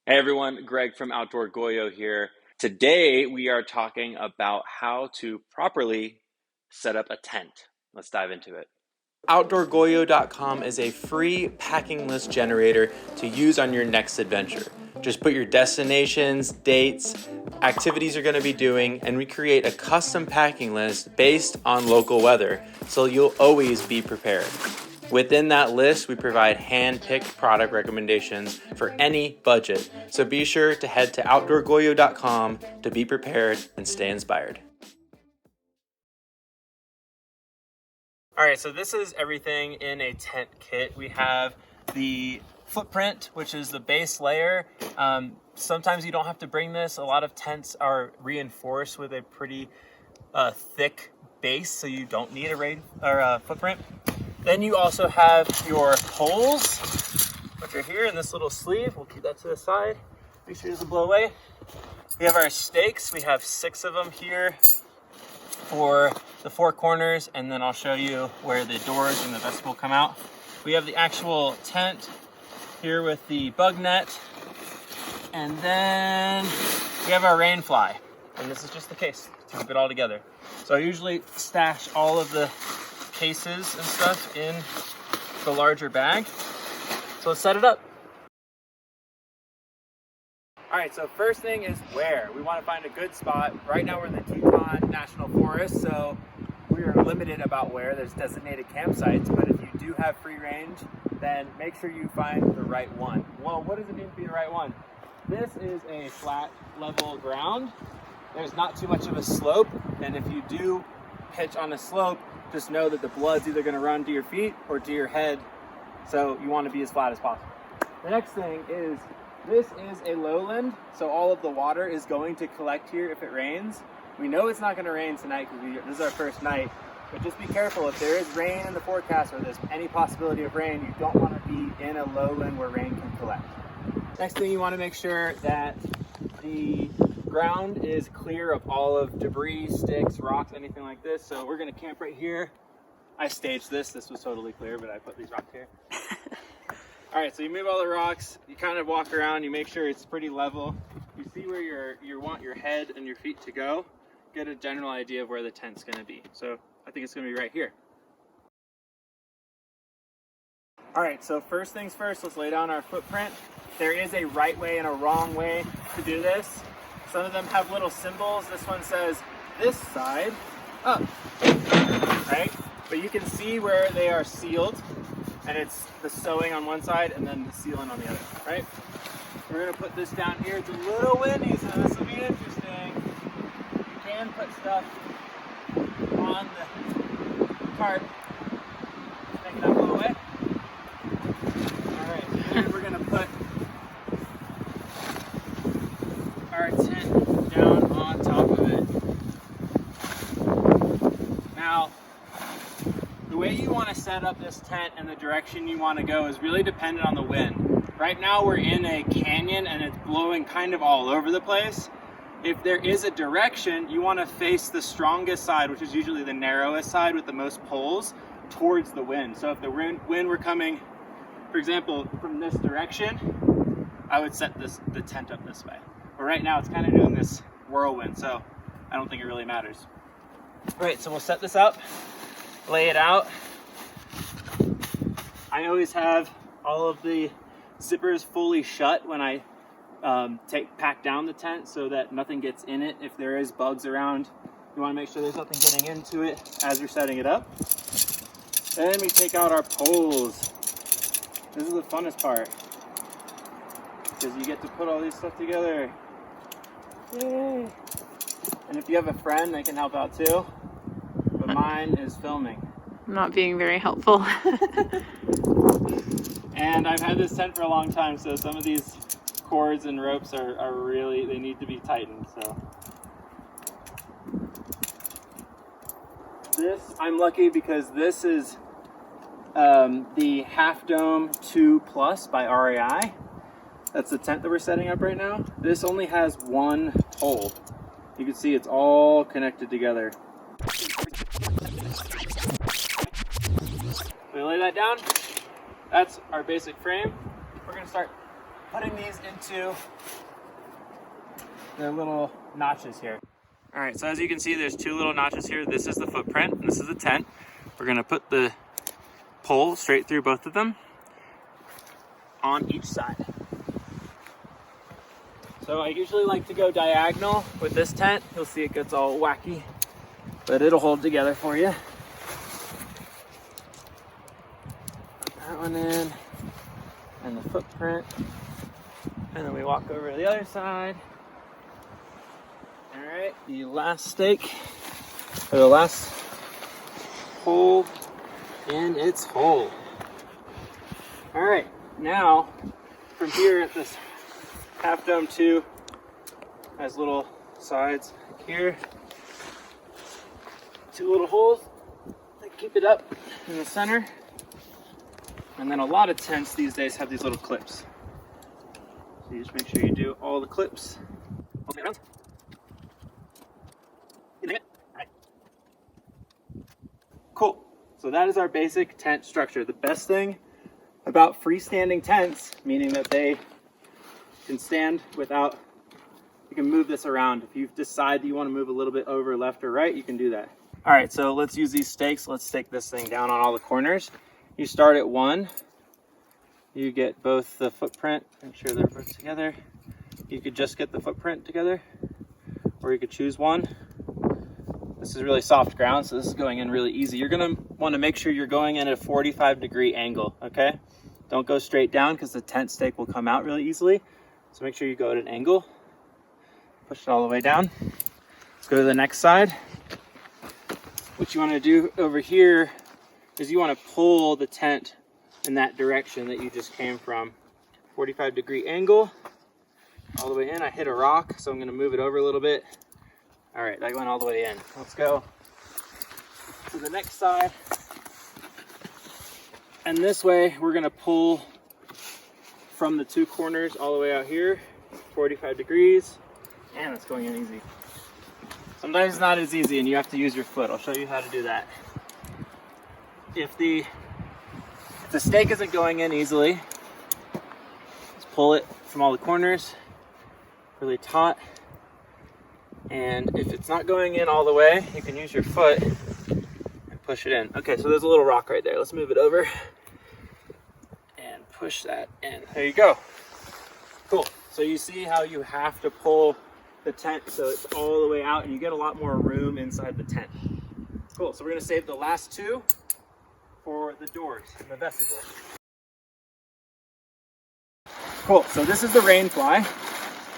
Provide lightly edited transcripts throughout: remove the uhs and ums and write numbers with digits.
Hey everyone, Greg from Outdoor Goyo here. Today we are talking about how to properly set up a tent. Let's dive into it. OutdoorGoyo.com is a free packing list generator to use on your next adventure. Just put your destinations, dates, activities you're going to be doing, and we create a custom packing list based on local weather, so you'll always be prepared. Within that list, we provide hand-picked product recommendations for any budget, so be sure to head to OutdoorGoyo.com to be prepared and stay inspired. All right, so this is everything in a tent kit. We have the footprint, which is the base layer. Sometimes you don't have to bring this. A lot of tents are reinforced with a pretty thick base, so you don't need a footprint. Then you also have your poles, which are here in this little sleeve. We'll keep that to the side. Make sure it doesn't blow away. We have our stakes. We have 6 of them here for the 4 corners, and then I'll show you where the doors and the vestibule come out. We have the actual tent here with the bug net, and then we have our rain fly, and this is just the case to keep it all together. So I usually stash all of the cases and stuff in the larger bag. So let's set it up. All right, so first thing is where. We want to find a good spot. Right now we're in the Teton National Forest, so we are limited about where. There's designated campsites, but if you do have free range, then make sure you find the right one. Well, what does it mean to be the right one? This is a flat, level ground. There's not too much of a slope, and if you do pitch on a slope, just know that the blood's either going to run to your feet or to your head, so you want to be as flat as possible. The next thing is, this is a lowland, so all of the water is going to collect here if it rains. We know it's not going to rain tonight because this is our first night, but just be careful. If there is rain in the forecast or there's any possibility of rain, you don't want to be in a lowland where rain can collect. Next thing, you want to make sure that the ground is clear of all of debris, sticks, rocks, anything like this. So we're going to camp right here. I staged this. This was totally clear, but I put these rocks here. All right, so you move all the rocks, you kind of walk around, you make sure it's pretty level. You see where you want your head and your feet to go, get a general idea of where the tent's gonna be. So I think it's gonna be right here. All right, so first things first, let's lay down our footprint. There is a right way and a wrong way to do this. Some of them have little symbols. This one says this side up, right? But you can see where they are sealed, and it's the sewing on one side and then the sealing on the other, right? We're gonna put this down here. It's a little windy, so this will be interesting. You can put stuff on the tarp, make it not blow away. All right, here we're gonna put our tent down on top of it. Now, the way you want to set up this tent and the direction you want to go is really dependent on the wind. Right now we're in a canyon and it's blowing kind of all over the place. If there is a direction, you want to face the strongest side, which is usually the narrowest side with the most poles, towards the wind. So if the wind were coming, for example, from this direction, I would set the tent up this way. But right now it's kind of doing this whirlwind, so I don't think it really matters. All right, so we'll set this up, lay it out. I always have all of the zippers fully shut when I pack down the tent so that nothing gets in it. If there is bugs around, you want to make sure there's nothing getting into it as you're setting it up. Then we take out our poles. This is the funnest part, because you get to put all these stuff together. Yay! And if you have a friend, they can help out too. But mine is filming. I'm not being very helpful. And I've had this tent for a long time, so some of these cords and ropes are really, they need to be tightened, so. This, I'm lucky because this is the Half Dome 2 Plus by REI. That's the tent that we're setting up right now. This only has one pole. You can see it's all connected together. We lay that down. That's our basic frame. We're gonna start putting these into their little notches here. All right, so as you can see, there's two little notches here. This is the footprint, and this is the tent. We're gonna put the pole straight through both of them on each side. So I usually like to go diagonal with this tent. You'll see it gets all wacky, but it'll hold together for you. Put that one in, and the footprint. And then we walk over to the other side. All right, the last stake, or the last hole in its hole. All right, now from here, this Half Dome 2 has little sides here. Two little holes that keep it up in the center. And then a lot of tents these days have these little clips. So you just make sure you do all the clips. Around. Cool. So that is our basic tent structure. The best thing about freestanding tents, meaning that they can stand without, you can move this around. If you decide that you want to move a little bit over left or right, you can do that. All right, so let's use these stakes. Let's stake this thing down on all the corners. You start at one. You get both the footprint, make sure they're both together. You could just get the footprint together, or you could choose one. This is really soft ground, so this is going in really easy. You're gonna wanna make sure you're going in at a 45-degree angle, okay? Don't go straight down because the tent stake will come out really easily. So make sure you go at an angle. Push it all the way down. Let's go to the next side. What you wanna do over here is you wanna pull the tent in that direction that you just came from. 45-degree angle, all the way in. I hit a rock, so I'm gonna move it over a little bit. All right, that went all the way in. Let's go to the next side. And this way, we're gonna pull from the two corners all the way out here, 45 degrees. And it's going in easy. Sometimes it's not as easy and you have to use your foot. I'll show you how to do that. If the stake isn't going in easily, just pull it from all the corners, really taut. And if it's not going in all the way, you can use your foot and push it in. Okay, so there's a little rock right there. Let's move it over and push that in. There you go. Cool. So you see how you have to pull the tent so it's all the way out and you get a lot more room inside the tent. Cool. So we're going to save the last two for the doors in the vestibule. Cool. So this is the rain fly.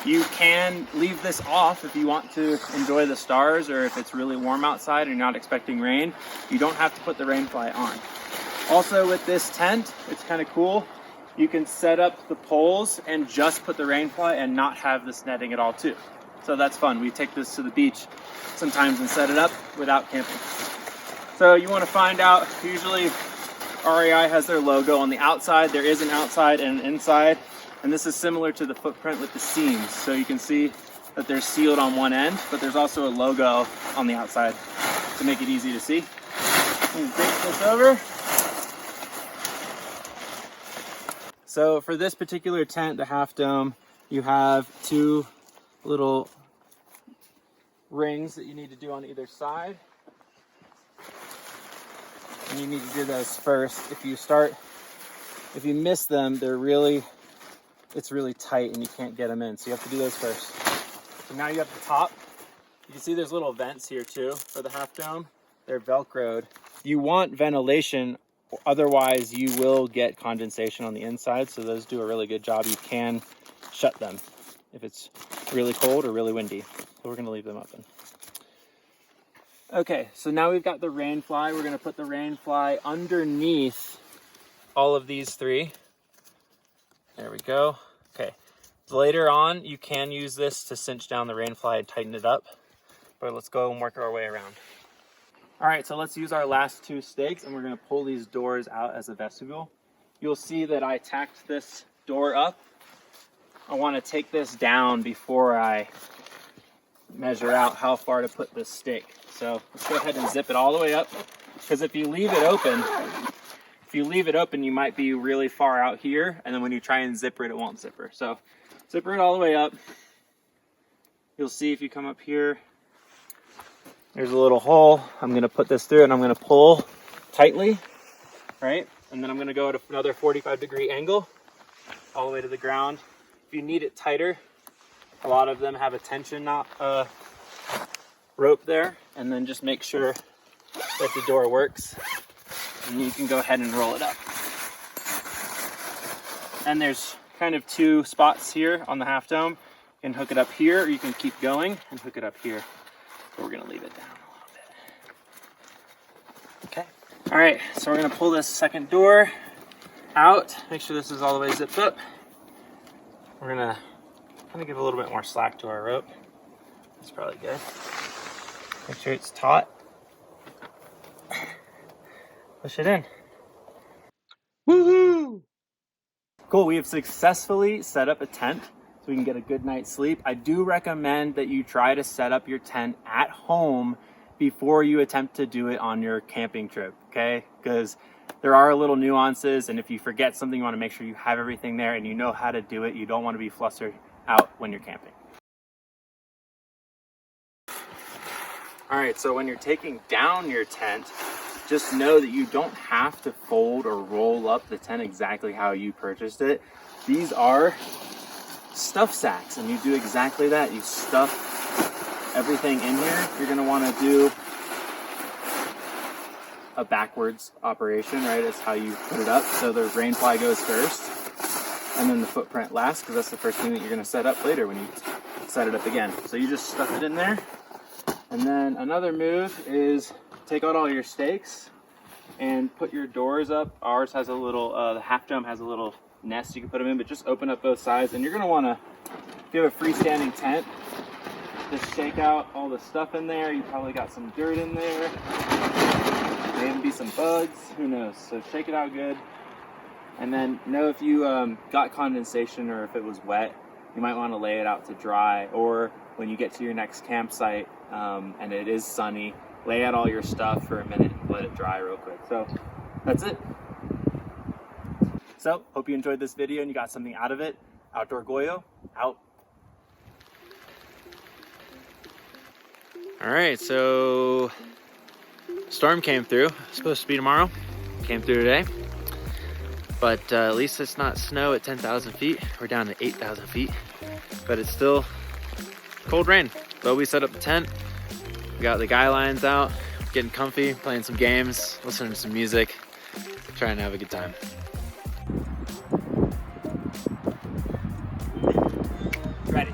You can leave this off if you want to enjoy the stars, or if it's really warm outside and you're not expecting rain. You don't have to put the rain fly on. Also with this tent, it's kind of cool. You can set up the poles and just put the rain fly and not have this netting at all too. So that's fun. We take this to the beach sometimes and set it up without camping. So you want to find out, usually REI has their logo on the outside. There is an outside and an inside. And this is similar to the footprint with the seams. So you can see that they're sealed on one end, but there's also a logo on the outside to make it easy to see. Break this over. So for this particular tent, the Half Dome, you have two little rings that you need to do on either side. And you need to do those first. If you miss them, it's really tight and you can't get them in. So you have to do those first. So now you have the top. You can see there's little vents here too for the Half Dome. They're Velcroed. You want ventilation, otherwise you will get condensation on the inside. So those do a really good job. You can shut them if it's really cold or really windy. So we're gonna leave them open. Okay, so now we've got the rain fly. We're gonna put the rain fly underneath all of these three. There we go. Okay. Later on, you can use this to cinch down the rain fly and tighten it up. But let's go and work our way around. All right, so let's use our last two stakes and we're gonna pull these doors out as a vestibule. You'll see that I tacked this door up. I wanna take this down before I measure out how far to put this stake. So let's go ahead and zip it all the way up, because if you leave it open, If you leave it open, you might be really far out here, and then when you try and zipper it, it won't zipper. So zipper it all the way up. You'll see if you come up here, there's a little hole. I'm gonna put this through and I'm gonna pull tightly, right? And then I'm gonna go at another 45-degree angle all the way to the ground. If you need it tighter, a lot of them have a tension knot rope there, and then just make sure that the door works, and you can go ahead and roll it up. And there's kind of two spots here on the half dome. You can hook it up here, or you can keep going and hook it up here. But we're gonna leave it down a little bit. Okay. All right, so we're gonna pull this second door out. Make sure this is all the way zipped up. We're gonna kind of give a little bit more slack to our rope. That's probably good. Make sure it's taut. Push it in. Woohoo! Cool, we have successfully set up a tent so we can get a good night's sleep. I do recommend that you try to set up your tent at home before you attempt to do it on your camping trip, okay? Because there are little nuances, and if you forget something, you want to make sure you have everything there and you know how to do it. You don't want to be flustered out when you're camping. All right, so when you're taking down your tent, just know that you don't have to fold or roll up the tent exactly how you purchased it. These are stuff sacks, and you do exactly that. You stuff everything in here. You're gonna wanna do a backwards operation, right? That's how you put it up. So the rain fly goes first, and then the footprint last, because that's the first thing that you're gonna set up later when you set it up again. So you just stuff it in there. And then another move is take out all your stakes and put your doors up. Ours has a little, the half dome has a little nest you can put them in, but just open up both sides. And you're gonna wanna, if you have a freestanding tent, just shake out all the stuff in there. You probably got some dirt in there. May even be some bugs, who knows? So shake it out good. And then know if you got condensation or if it was wet, you might wanna lay it out to dry, or when you get to your next campsite and it is sunny, lay out all your stuff for a minute and let it dry real quick. So that's it. So hope you enjoyed this video and you got something out of it. Outdoor Goyo, out. All right, so storm came through. Supposed to be tomorrow. Came through today. But at least it's not snow at 10,000 feet. We're down to 8,000 feet. But it's still cold rain. But we set up the tent. We got the guy lines out, getting comfy, playing some games, listening to some music, trying to have a good time. Ready.